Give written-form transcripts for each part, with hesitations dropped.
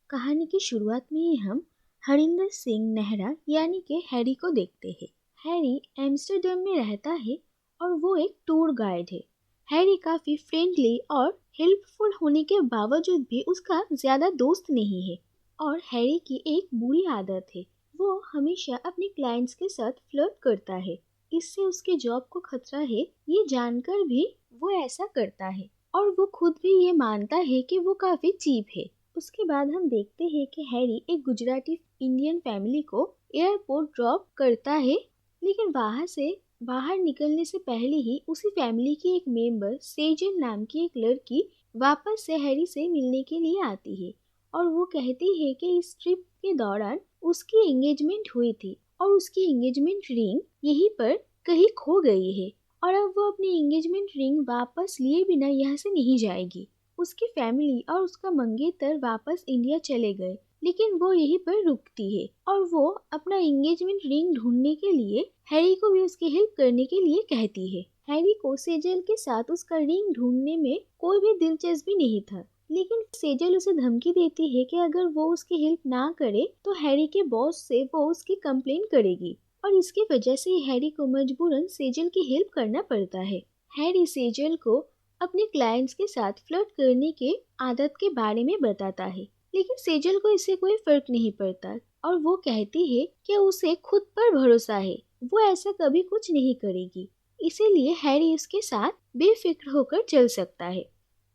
कहानी की शुरुआत में ही हम हरिंदर सिंह नेहरा यानी कि हैरी को देखते हैं। हैरी एम्स्टर्डम में रहता है और वो एक टूर गाइड है। हैरी काफी फ्रेंडली और हेल्पफुल होने के बावजूद भी उसका ज्यादा दोस्त नहीं है। और हैरी की एक बुरी आदत है, वो हमेशा अपने क्लाइंट्स के साथ फ्लर्ट करता है। इससे उसके जॉब को खतरा है, ये जानकर भी वो ऐसा करता है और वो खुद भी ये मानता है कि वो काफी चीप है। उसके बाद हम देखते हैं कि हैरी एक गुजराती इंडियन फैमिली को एयरपोर्ट ड्रॉप करता है, लेकिन वहां से बाहर निकलने से पहले ही उसी फैमिली की एक मेंबर सेजल नाम की एक लड़की वापस से हैरी से मिलने के लिए आती है और वो कहती है कि इस ट्रिप के दौरान उसकी एंगेजमेंट हुई थी और उसकी एंगेजमेंट रिंग यहीं पर कहीं खो गई है और अब वो अपनी एंगेजमेंट रिंग वापस लिए बिना यहाँ से नहीं जाएगी। उसकी फैमिली और उसका मंगेतर वापस इंडिया चले गए, लेकिन वो यहीं पर रुकती है और वो अपना एंगेजमेंट रिंग ढूंढने के लिए हैरी को भी उसकी हेल्प करने के लिए कहती है। हैरी को सेजल के साथ उसका रिंग ढूंढने में कोई भी दिलचस्पी नहीं था, लेकिन सेजल उसे धमकी देती है कि अगर वो उसकी हेल्प ना करे तो हैरी के बॉस से वो उसकी कंप्लेंट करेगी और इसकी वजह से हैरी को मजबूरन सेजल की हेल्प करना पड़ता है। हैरी सेजल को अपने क्लाइंट्स के साथ फ्लर्ट करने के आदत के बारे में बताता है, लेकिन सेजल को इससे कोई फर्क नहीं पड़ता और वो कहती है कि उसे खुद पर भरोसा है, वो ऐसा कभी कुछ नहीं करेगी। इसीलिए हैरी उसके साथ बेफिक्र होकर चल सकता है।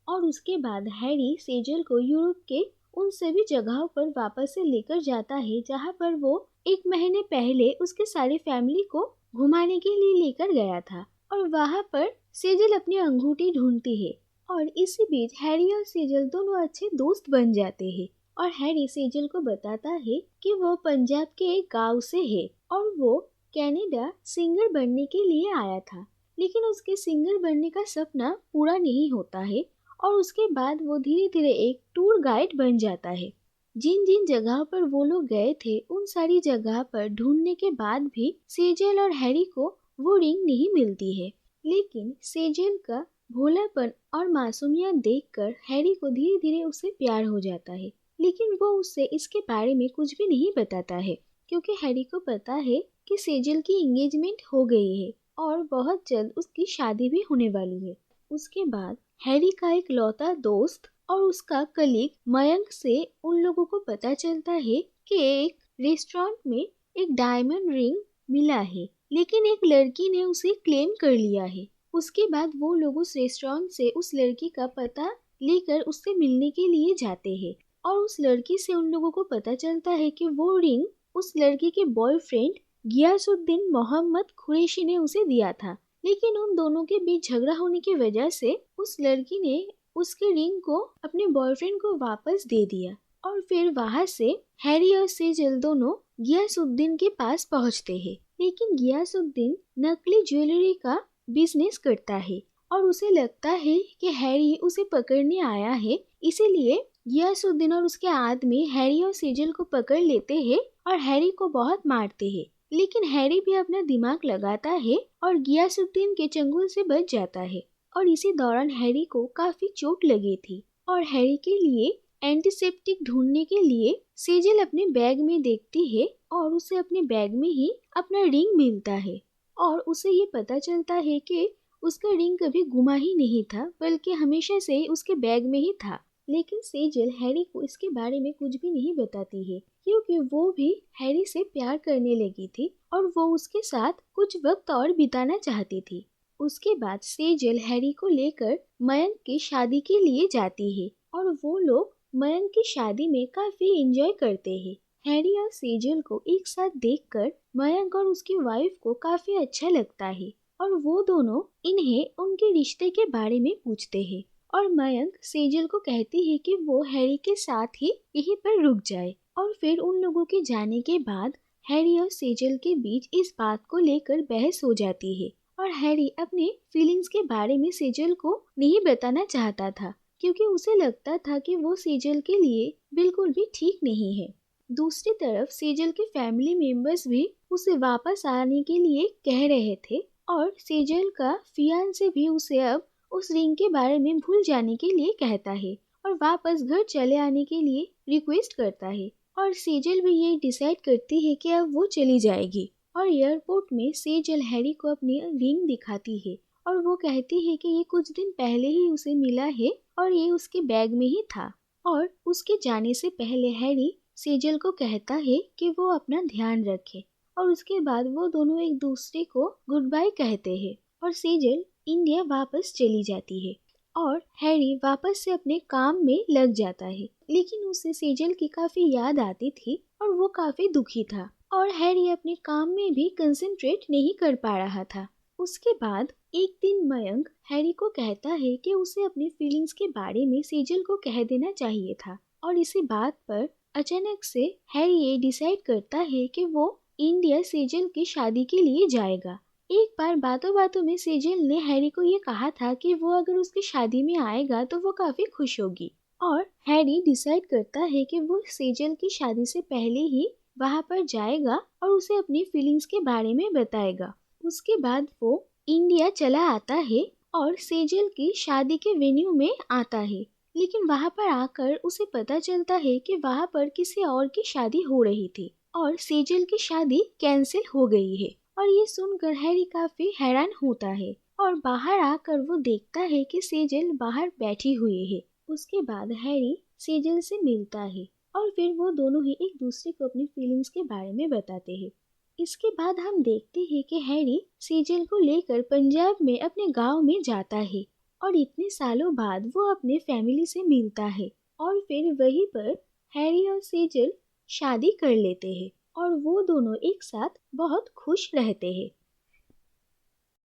और उसके बाद हैरी सेजल को यूरोप के उन सभी जगहों पर वापस से लेकर जाता है जहाँ पर वो एक महीने पहले उसके सारी फैमिली को घुमाने के लिए लेकर गया था। और वहाँ पर सेजल अपनी अंगूठी ढूंढती है और इसी बीच हैरी और सेजल दोनों अच्छे दोस्त बन जाते हैं। और हैरी सेजल को बताता है कि वो पंजाब के एक गांव से है और वो कनाडा सिंगर बनने के लिए आया था, लेकिन उसके सिंगर बनने का सपना पूरा नहीं होता है और उसके बाद वो धीरे धीरे एक टूर गाइड बन जाता है। जिन जिन जगह पर वो लोग गए थे उन सारी जगह पर ढूंढने के बाद भी सेजल और हैरी को वो रिंग नहीं मिलती है, लेकिन सेजल का भोलापन और मासूमियत देखकर हैरी को धीरे धीरे उससे प्यार हो जाता है। लेकिन वो उससे इसके बारे में कुछ भी नहीं बताता है, क्योंकि हैरी को पता है कि सेजल की एंगेजमेंट हो गई है और बहुत जल्द उसकी शादी भी होने वाली है। उसके बाद हैरी का एक लौता दोस्त और उसका कलीग मयंक से उन लोगों को पता चलता है कि एक रेस्टोरेंट में एक डायमंड रिंग मिला है, लेकिन एक लड़की ने उसे क्लेम कर लिया है। उसके बाद वो लोग उस रेस्टोरेंट से उस लड़की का पता लेकर उससे मिलने के लिए जाते हैं और उस लड़की से उन लोगों को पता चलता है कि वो रिंग उस लड़की के बॉयफ्रेंड गियासुद्दीन मोहम्मद कुरैशी ने उसे दिया था। लेकिन उन दोनों के बीच झगड़ा होने की वजह से उस लड़की ने उसके रिंग को अपने बॉयफ्रेंड को वापस दे दिया और फिर वहां से हैरी और सेजल दोनों गियासुद्दीन के पास पहुंचते हैं। लेकिन गियासुद्दीन नकली ज्वेलरी का बिजनेस करता है और उसे लगता है कि हैरी उसे पकड़ने आया है, इसीलिए गियासुद्दीन और उसके आदमी हैरी और सेजल को पकड़ लेते हैं और हैरी को बहुत मारते हैं। लेकिन हैरी भी अपना दिमाग लगाता है और गियासुद्दीन के चंगुल से बच जाता है। और इसी दौरान हैरी को काफी चोट लगी थी और हैरी के लिए एंटीसेप्टिक ढूंढने के लिए सेजल अपने बैग में देखती है और उसे अपने बैग में ही अपना रिंग मिलता है और उसे ये पता चलता है कि उसका रिंग कभी गुमा ही नहीं था, बल्कि हमेशा से ही उसके बैग में ही था। लेकिन सेजल हैरी को इसके बारे में कुछ भी नहीं बताती है, क्योंकि वो भी हैरी से प्यार करने लगी थी और वो उसके साथ कुछ वक्त और बिताना चाहती थी। उसके बाद सेजल हैरी को लेकर मयंक की शादी के लिए जाती है और वो लोग मयंक की शादी में काफी एंजॉय करते हैं। हैरी और सेजल को एक साथ देखकर मयंक और उसकी वाइफ को काफी अच्छा लगता है और वो दोनों इन्हें उनके रिश्ते के बारे में पूछते हैं और मयंक सेजल को कहती है कि वो हैरी के साथ ही यहीं पर रुक जाए। और फिर उन लोगों के जाने के बाद हैरी और सेजल के बीच इस बात को लेकर बहस हो जाती है और हैरी अपने फीलिंग्स के बारे में सेजल को नहीं बताना चाहता था, क्योंकि उसे लगता था कि वो सेजल के लिए बिल्कुल भी ठीक नहीं है। दूसरी तरफ सेजल के फैमिली मेंबर्स भी उसे वापस आने के लिए कह रहे थे और सेजल का फियांसे भी उसे अब उस रिंग के बारे में भूल जाने के लिए कहता है और वापस घर चले आने के लिए रिक्वेस्ट करता है। और सेजल भी ये डिसाइड करती है कि अब वो चली जाएगी। और एयरपोर्ट में सेजल हैरी को अपनी रिंग दिखाती है और वो कहती है कि ये कुछ दिन पहले ही उसे मिला है और ये उसके बैग में ही था। और उसके जाने से पहले हैरी सेजल को कहता है कि वो अपना ध्यान रखे। और उसके बाद वो दोनों एक दूसरे को गुड बाय कहते हैं और सेजल इंडिया वापस चली जाती है। और हैरी वापस से अपने काम में लग जाता है, लेकिन उसे सेजल की काफी याद आती थी और वो काफी दुखी था और हैरी अपने काम में भी कंसंट्रेट नहीं कर पा रहा था। उसके बाद एक दिन मयंक हैरी को कहता है कि उसे अपनी फीलिंग्स के बारे में सेजल को कह देना चाहिए था। और इसी बात पर अचानक से हैरी ये डिसाइड करता है कि वो इंडिया सेजल की शादी के लिए जाएगा। एक बार बातों बातों में सेजल ने हैरी को ये कहा था कि वो अगर उसकी शादी में आएगा तो वो काफी खुश होगी। और हैरी डिसाइड करता है कि वो सेजल की शादी से पहले ही वहाँ पर जाएगा और उसे अपनी फीलिंग्स के बारे में बताएगा। उसके बाद वो इंडिया चला आता है और सेजल की शादी के वेन्यू में आता है, लेकिन वहाँ पर आकर उसे पता चलता है कि वहाँ पर किसी और की शादी हो रही थी और सेजल की शादी कैंसिल हो गई है। और ये सुनकर हैरी काफी हैरान होता है और बाहर आकर वो देखता है कि सेजल बाहर बैठी हुई है। उसके बाद हैरी सेजल से मिलता है और फिर वो दोनों ही एक दूसरे को अपनी फीलिंग्स के बारे में बताते हैं। इसके बाद हम देखते हैं कि हैरी सेजल को लेकर पंजाब में अपने गांव में जाता है और इतने सालों बाद वो अपने फैमिली से मिलता है और फिर वहीं पर हैरी और सेजल शादी कर लेते हैं और वो दोनों एक साथ बहुत खुश रहते हैं।